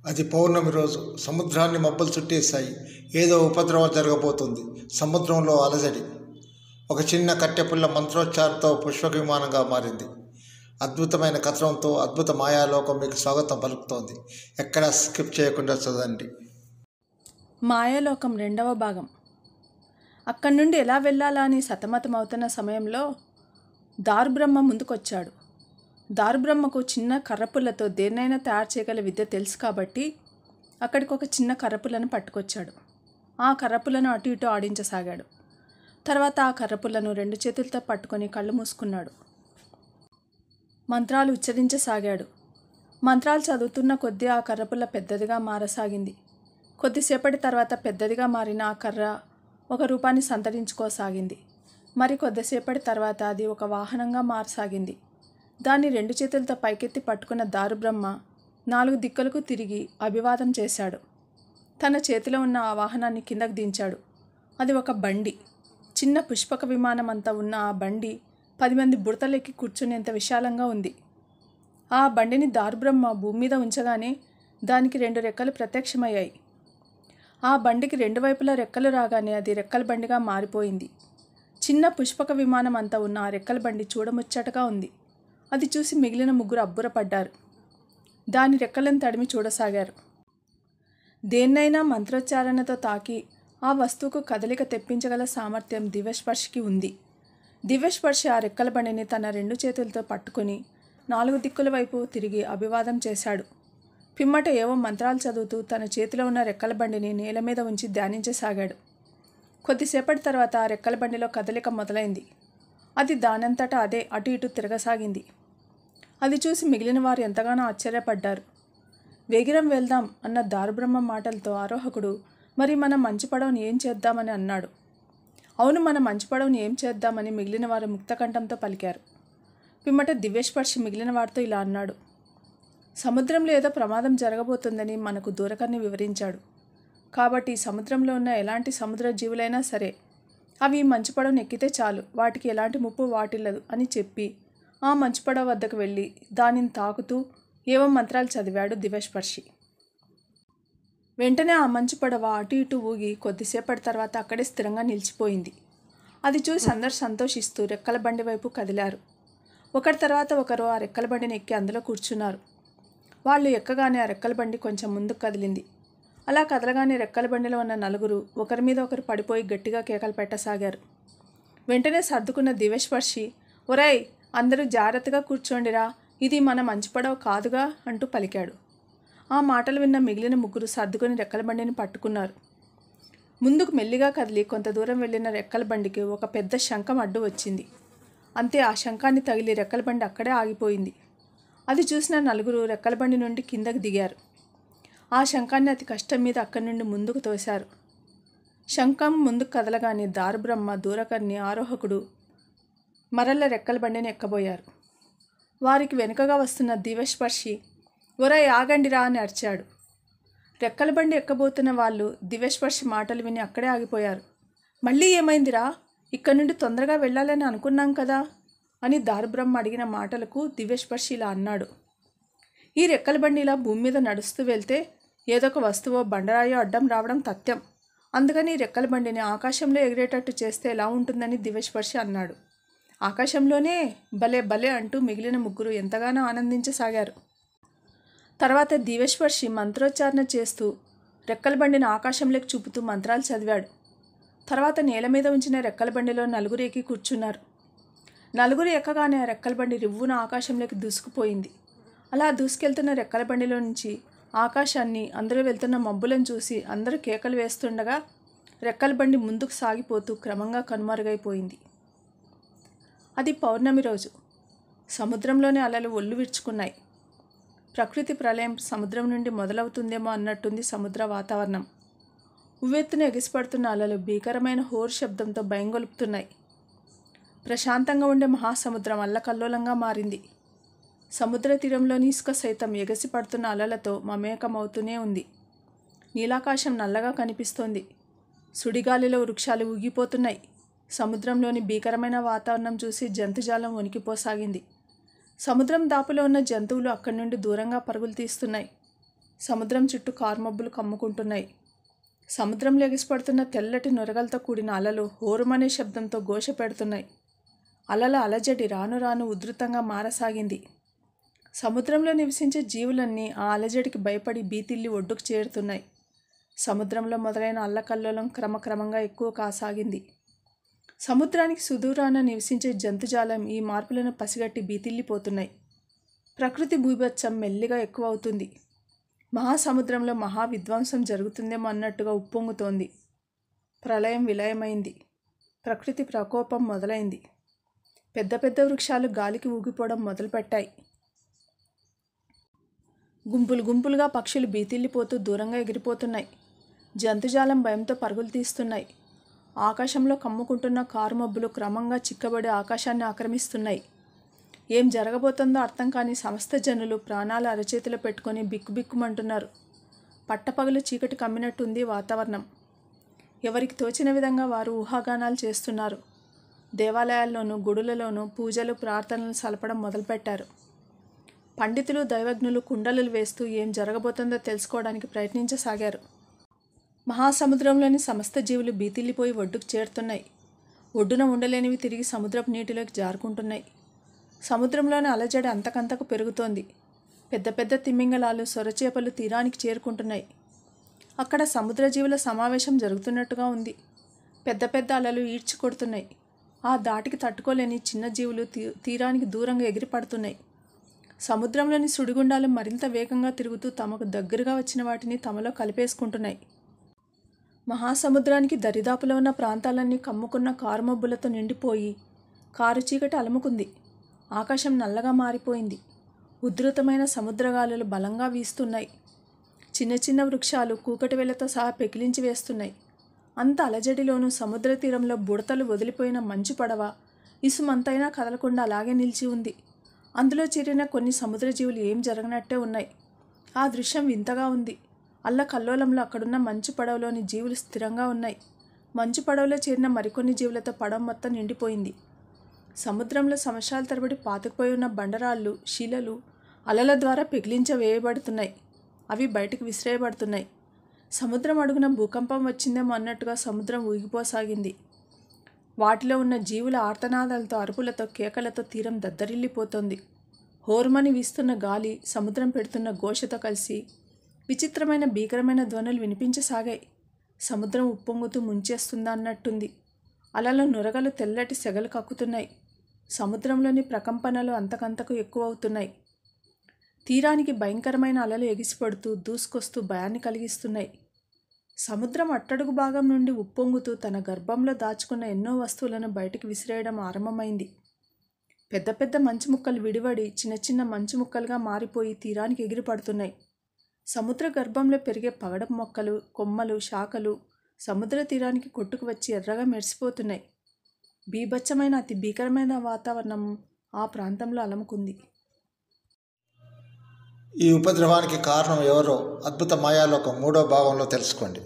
అది పౌర్ణమి రోజు. సముద్రాన్ని మబ్బులు చుట్టేశాయి. ఏదో ఉపద్రవం జరగబోతుంది. సముద్రంలో అలజడి. ఒక చిన్న కట్టెపుల్ల మంత్రోచ్చారంతో పుష్పక విమానంగా మారింది. అద్భుతమైన కథనంతో అద్భుత మాయాలోకం మీకు స్వాగతం పలుకుతోంది. ఎక్కడా స్కిప్ చేయకుండా చదవండి. మాయాలోకం 2వ భాగం. అక్కడి నుండి ఎలా వెళ్ళాలా అని సతమతమవుతున్న సమయంలో దారుబ్రహ్మ ముందుకొచ్చాడు. దారుబ్రహ్మకు చిన్న కర్రపుల్లతో దేన్నైనా తయారు చేయగల విద్య తెలుసు కాబట్టి అక్కడికి ఒక చిన్న కర్రపుల్లను పట్టుకొచ్చాడు. ఆ కర్రపుల్లను అటు ఇటు ఆడించసాగాడు. తర్వాత ఆ కర్రపుల్లను 2 చేతులతో పట్టుకొని కళ్ళు మూసుకున్నాడు. మంత్రాలు ఉచ్చరించసాగాడు. మంత్రాలు చదువుతున్న కొద్దీ ఆ కర్రపుల్ల పెద్దదిగా మారసాగింది. కొద్దిసేపటి తర్వాత పెద్దదిగా మారిన ఆ కర్ర ఒక రూపాన్ని సంతరించుకోసాగింది. మరి కొద్దిసేపటి తర్వాత అది ఒక వాహనంగా మారసాగింది. దాన్ని 2 చేతులతో పైకెత్తి పట్టుకున్న దారుబ్రహ్మ 4 దిక్కులకు తిరిగి అభివాదం చేశాడు. తన చేతిలో ఉన్న ఆ వాహనాన్ని కిందకు దించాడు. అది ఒక బండి. చిన్న పుష్పక విమానం అంతా ఉన్న ఆ బండి 10 మంది బుడతలెక్కి కూర్చునేంత విశాలంగా ఉంది. ఆ బండిని దారుబ్రహ్మ భూమి మీద ఉంచగానే దానికి 2 రెక్కలు ప్రత్యక్షమయ్యాయి. ఆ బండికి 2 వైపులా రెక్కలు రాగానే అది రెక్కల బండిగా మారిపోయింది. చిన్న పుష్పక విమానం అంతా ఉన్న ఆ రెక్కల బండి చూడముచ్చటగా ఉంది. అది చూసి మిగిలిన 3 అబ్బురపడ్డారు. దాని రెక్కలను తడిమి చూడసాగారు. దేన్నైనా మంత్రోచ్చారణతో తాకి ఆ వస్తువుకు కదలిక తెప్పించగల సామర్థ్యం దివ్యస్పర్శికి ఉంది. దివ్యస్పర్శి ఆ రెక్కల బండిని తన 2 చేతులతో పట్టుకొని 4 దిక్కుల వైపు తిరిగి అభివాదం చేశాడు. పిమ్మట ఏవో మంత్రాలు చదువుతూ తన చేతిలో ఉన్న రెక్కల బండిని నేల మీద ఉంచి ధ్యానించసాగాడు. కొద్దిసేపటి తర్వాత ఆ రెక్కల బండిలో కదలిక మొదలైంది. అది దానంతటా అదే అటు ఇటు తిరగసాగింది. అది చూసి మిగిలిన వారు ఎంతగానో ఆశ్చర్యపడ్డారు. వేగిరం వెళ్దాం అన్న దారుబ్రహ్మ మాటలతో ఆరోహకుడు మరి మనం మంచి పడవని ఏం చేద్దామని అన్నాడు. అవును, మన మంచి పడవని ఏం చేద్దామని మిగిలిన వారు ముక్తకంఠంతో పలికారు. పిమ్మట దివ్యస్పర్శి మిగిలిన వారితో ఇలా అన్నాడు. సముద్రంలో ఏదో ప్రమాదం జరగబోతుందని మనకు దూరకర్ణి వివరించాడు. కాబట్టి సముద్రంలో ఉన్న ఎలాంటి సముద్ర జీవులైనా సరే అవి మంచు పడవను ఎక్కితే చాలు, వాటికి ఎలాంటి ముప్పు వాటిల్లదు అని చెప్పి ఆ మంచు పడవ వద్దకు వెళ్ళి దానిని తాకుతూ ఏవో మంత్రాలు చదివాడు దివ్యస్పర్శి. వెంటనే ఆ మంచు పడవ అటు ఇటు ఊగి కొద్దిసేపటి తర్వాత అక్కడే స్థిరంగా నిలిచిపోయింది. అది చూసి అందరూ సంతోషిస్తూ రెక్కల బండి వైపు కదిలారు. ఒకరి తర్వాత ఒకరు ఆ రెక్కల బండిని ఎక్కి అందులో కూర్చున్నారు. వాళ్ళు ఎక్కగానే ఆ రెక్కల బండి కొంచెం ముందుకు కదిలింది. అలా కదలగానే రెక్కల బండిలో ఉన్న 4 ఒకరి మీద ఒకరు పడిపోయి గట్టిగా కేకలు పెట్టసాగారు. వెంటనే సర్దుకున్న దివ్యస్పర్శి, ఒరేయ్, అందరూ జాగ్రత్తగా కూర్చోండిరా, ఇది మన మంచు పడవ కాదుగా అంటూ పలికాడు. ఆ మాటలు విన్న మిగిలిన 3 సర్దుకొని రెక్కల బండిని పట్టుకున్నారు. ముందుకు మెల్లిగా కదిలి కొంత దూరం వెళ్ళిన రెక్కల బండికి ఒక పెద్ద శంఖం అడ్డు వచ్చింది. అంతే, ఆ శంఖాన్ని తగిలి రెక్కల బండి అక్కడే ఆగిపోయింది. అది చూసిన 4 రెక్కల బండి నుండి కిందకు దిగారు. ఆ శంఖాన్ని అతి కష్టం మీద అక్కడి నుండి ముందుకు తోశారు. శంఖం ముందుకు కదలగానే దారుబ్రహ్మ, దూరకర్ణి, ఆరోహకుడు మరల రెక్కల బండిని ఎక్కబోయారు. వారికి వెనుకగా వస్తున్న దివ్యస్పర్శి, ఒరేయ్, ఆగండిరా అని అరిచాడు. రెక్కల బండి ఎక్కబోతున్న వాళ్ళు దివ్యస్పర్శి మాటలు విని అక్కడే ఆగిపోయారు. మళ్ళీ ఏమైందిరా, ఇక్కడి నుండి తొందరగా వెళ్ళాలని అనుకున్నాం కదా అని దారుబ్రహ్మ అడిగిన మాటలకు దివ్యస్పర్శి ఇలా అన్నాడు. ఈ రెక్కల బండి ఇలా భూమి మీద నడుస్తూ వెళ్తే ఏదో ఒక వస్తువో బండరాయో అడ్డం రావడం తథ్యం. అందుకని రెక్కల బండిని ఆకాశంలో ఎగిరేటట్టు చేస్తే ఎలా ఉంటుందని దివ్యస్పర్శి అన్నాడు. ఆకాశంలోనే? భలే భలే అంటూ మిగిలిన 3 ఎంతగానో ఆనందించసాగారు. తర్వాత దివ్యస్పర్శి మంత్రోచ్చారణ చేస్తూ రెక్కల బండిని ఆకాశంలోకి చూపుతూ మంత్రాలు చదివాడు. తర్వాత నేల మీద ఉంచిన రెక్కల బండిలో 4 ఎక్కి కూర్చున్నారు. 4 ఎక్కగానే ఆ రెక్కల బండి రివ్వున ఆకాశంలోకి దూసుకుపోయింది. అలా దూసుకెళ్తున్న రెక్కల బండిలో నుంచి ఆకాశాన్ని, అందరూ వెళ్తున్న మబ్బులను చూసి అందరూ కేకలు వేస్తుండగా రెక్కల బండి ముందుకు సాగిపోతూ క్రమంగా కనుమరుగైపోయింది. అది పౌర్ణమి రోజు. సముద్రంలోని అలలు ఒళ్ళు విరుచుకున్నాయి. ప్రకృతి ప్రళయం సముద్రం నుండి మొదలవుతుందేమో అన్నట్టుంది సముద్ర వాతావరణం. ఉవ్వెత్తున ఎగిసిపడుతున్న అలలు భీకరమైన హోరు శబ్దంతో భయంగొలుపుతున్నాయి. ప్రశాంతంగా ఉండే మహాసముద్రం అల్లకల్లోలంగా మారింది. సముద్ర తీరంలోని ఇసుక సైతం ఎగసి పడుతున్న అలలతో మమేకమవుతూనే ఉంది. నీలాకాశం నల్లగా కనిపిస్తోంది. సుడిగాలిలో వృక్షాలు ఊగిపోతున్నాయి. సముద్రంలోని భీకరమైన వాతావరణం చూసి జంతుజాలం వణికిపోసాగింది. సముద్రం దాపులో ఉన్న జంతువులు అక్కడి నుండి దూరంగా పరుగులు తీస్తున్నాయి. సముద్రం చుట్టూ కార్మబ్బులు కమ్ముకుంటున్నాయి. సముద్రంలో ఎగిసిపడుతున్న తెల్లటి నొరగలతో కూడిన అలలు హోరుమనే శబ్దంతో ఘోష పెడుతున్నాయి. అలల అలజడి రాను రాను ఉధృతంగా మారసాగింది. సముద్రంలో నివసించే జీవులన్నీ ఆ అలజడికి భయపడి బీతిల్లి ఒడ్డుకు చేరుతున్నాయి. సముద్రంలో మొదలైన అల్లకల్లోలం క్రమక్రమంగా ఎక్కువ కాసాగింది. సముద్రానికి సుదూరాన నివసించే జంతుజాలం ఈ మార్పులను పసిగట్టి బీతిల్లిపోతున్నాయి. ప్రకృతి భూభత్సం మెల్లిగా ఎక్కువ అవుతుంది. మహాసముద్రంలో మహావిధ్వంసం జరుగుతుందేమో అన్నట్టుగా ఉప్పొంగుతోంది. ప్రళయం విలయమైంది. ప్రకృతి ప్రకోపం మొదలైంది. పెద్ద పెద్ద వృక్షాలు గాలికి ఊగిపోవడం మొదలుపెట్టాయి. గుంపులు గుంపులుగా పక్షులు బీతిల్లిపోతూ దూరంగా ఎగిరిపోతున్నాయి. జంతుజాలం భయంతో పరుగులు తీస్తున్నాయి. ఆకాశంలో కమ్ముకుంటున్న కారుమబ్బులు క్రమంగా చిక్కబడి ఆకాశాన్ని ఆక్రమిస్తున్నాయి. ఏం జరగబోతుందో అర్థం కాని సమస్త జనులు ప్రాణాలు అరచేతిలో పెట్టుకొని బిక్కుబిక్కుమంటున్నారు. పట్టపగలు చీకటి కమ్మినట్టుంది వాతావరణం. ఎవరికి తోచిన విధంగా వారు ఊహాగానాలు చేస్తున్నారు. దేవాలయాల్లోనూ గుడులలోనూ పూజలు ప్రార్థనలు సలపడం మొదలుపెట్టారు. పండితులు దైవజ్ఞులు కుండలు వేస్తూ ఏం జరగబోతుందో తెలుసుకోవడానికి ప్రయత్నించసాగారు. మహాసముద్రంలోని సమస్త జీవులు బీతిల్లిపోయి ఒడ్డుకు చేరుతున్నాయి. ఒడ్డున ఉండలేనివి తిరిగి సముద్రపు నీటిలోకి జారుకుంటున్నాయి. సముద్రంలోని అలజడి అంతకంతకు పెరుగుతోంది. పెద్ద పెద్ద తిమింగలాలు సొరచేపలు తీరానికి చేరుకుంటున్నాయి. అక్కడ సముద్ర జీవుల సమావేశం జరుగుతున్నట్టుగా ఉంది. పెద్ద పెద్ద అలలు ఈడ్చి కొడుతున్నాయి. ఆ దాటికి తట్టుకోలేని చిన్న జీవులు తీరానికి దూరంగా ఎగిరిపడుతున్నాయి. సముద్రంలోని సుడిగుండాలు మరింత వేగంగా తిరుగుతూ తమకు దగ్గరగా వచ్చిన వాటిని తమలో కలిపేసుకుంటున్నాయి. మహాసముద్రానికి దరిదాపులో ఉన్న ప్రాంతాలన్నీ కమ్ముకున్న కారుమబ్బులతో నిండిపోయి కారు చీకటి అలుముకుంది. ఆకాశం నల్లగా మారిపోయింది. ఉధృతమైన సముద్రగాలులు బలంగా వీస్తున్నాయి. చిన్న చిన్న వృక్షాలు కూకటి వేలతో సహా పెకిలించి వేస్తున్నాయి. అంత అలజడిలోనూ సముద్ర తీరంలో బుడతలు వదిలిపోయిన మంచు పడవ ఇసుమంతైనా కదలకుండా అలాగే నిలిచి ఉంది. అందులో చేరిన కొన్ని సముద్రజీవులు ఏం జరగనట్టే ఉన్నాయి. ఆ దృశ్యం వింతగా ఉంది. అల్లకల్లోలంలో అక్కడున్న మంచు పడవలోని జీవులు స్థిరంగా ఉన్నాయి. మంచు పడవలో చేరిన మరికొన్ని జీవులతో పడవ మొత్తం నిండిపోయింది. సముద్రంలో సంవత్సరాల తరబడి పాతుకుపోయి ఉన్న బండరాళ్ళు, శిలలు అలల ద్వారా పెకిలించవేయబడుతున్నాయి. అవి బయటకు విసిరేయబడుతున్నాయి. సముద్రం అడుగున భూకంపం వచ్చిందేమో అన్నట్టుగా సముద్రం ఊగిపోసాగింది. వాటిలో ఉన్న జీవుల ఆర్తనాదాలతో, అరుపులతో, కేకలతో తీరం దద్దరిల్లిపోతోంది. హోరుమని వీస్తున్న గాలి సముద్రం పెడుతున్న ఘోషతో కలిసి విచిత్రమైన భీకరమైన ధ్వనులు వినిపించసాగాయి. సముద్రం ఉప్పొంగుతూ ముంచేస్తుందా అన్నట్టుంది. అలలో నురగలు తెల్లటి సెగలు కక్కుతున్నాయి. సముద్రంలోని ప్రకంపనలు అంతకంతకు ఎక్కువ అవుతున్నాయి. తీరానికి భయంకరమైన అలలు ఎగిసిపడుతూ దూసుకొస్తూ భయాన్ని కలిగిస్తున్నాయి. సముద్రం అట్టడుగు భాగం నుండి ఉప్పొంగుతూ తన గర్భంలో దాచుకున్న ఎన్నో వస్తువులను బయటికి విసిరేయడం ఆరంభమైంది. పెద్ద పెద్ద మంచు ముక్కలు విడివడి చిన్న చిన్న మంచు ముక్కలుగా మారిపోయి తీరానికి ఎగిరిపడుతున్నాయి. సముద్ర గర్భంలో పెరిగే పగడపు మొక్కలు, కొమ్మలు, శాఖలు సముద్ర తీరానికి కొట్టుకు వచ్చి ఎర్రగా మెరిసిపోతున్నాయి. బీభత్సమైన అతి భీకరమైన వాతావరణం ఆ ప్రాంతంలో అలముకుంది. ఈ ఉపద్రవానికి కారణం ఎవరో అద్భుత మాయాలోకం 3వ భాగంలో తెలుసుకోండి.